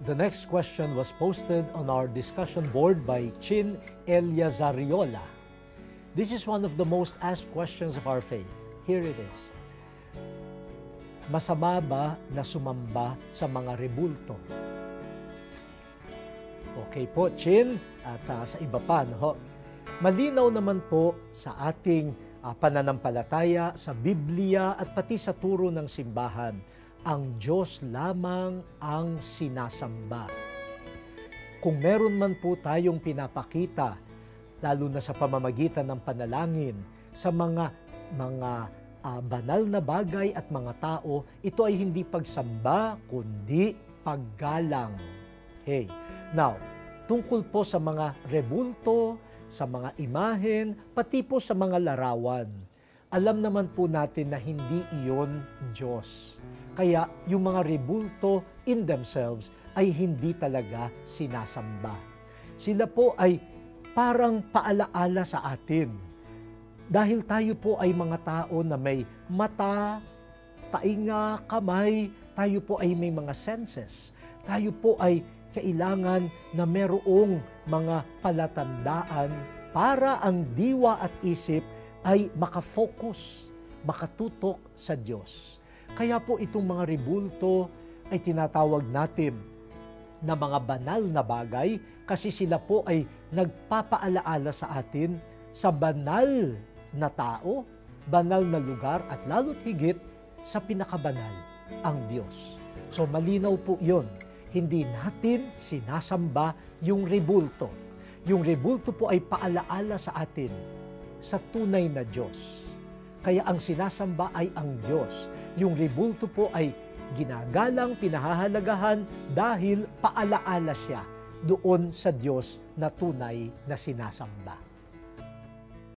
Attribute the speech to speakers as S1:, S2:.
S1: The next question was posted on our discussion board by Chin Eliazariola. This is one of the most asked questions of our faith. Here it is. Masama ba na sumamba sa mga rebulto? Okay po, Chin, at sa iba pa, no? Malinaw naman po sa ating pananampalataya, sa Biblia at pati sa turo ng simbahan, ang Diyos lamang ang sinasamba. Kung meron man po tayong pinapakita, lalo na sa pamamagitan ng panalangin, sa mga banal na bagay at mga tao, ito ay hindi pagsamba, kundi paggalang. Hey, now, tungkol po sa mga rebulto, sa mga imahen, pati po sa mga larawan, alam naman po natin na hindi iyon Diyos. Kaya yung mga rebulto in themselves ay hindi talaga sinasamba. Sila po ay parang paalaala sa atin. Dahil tayo po ay mga tao na may mata, tainga, kamay, tayo po ay may mga senses. Tayo po ay kailangan na merong mga palatandaan para ang diwa at isip ay makafocus, makatutok sa Diyos. Kaya po itong mga rebulto ay tinatawag natin na mga banal na bagay kasi sila po ay nagpapaalaala sa atin sa banal na tao, banal na lugar at lalo't higit sa pinakabanal, ang Diyos. So malinaw po yun. Hindi natin sinasamba yung rebulto. Yung rebulto po ay paalaala sa atin sa tunay na Diyos. Kaya ang sinasamba ay ang Diyos. Yung rebulto po ay ginagalang, pinahahalagahan dahil paalaala siya doon sa Diyos na tunay na sinasamba.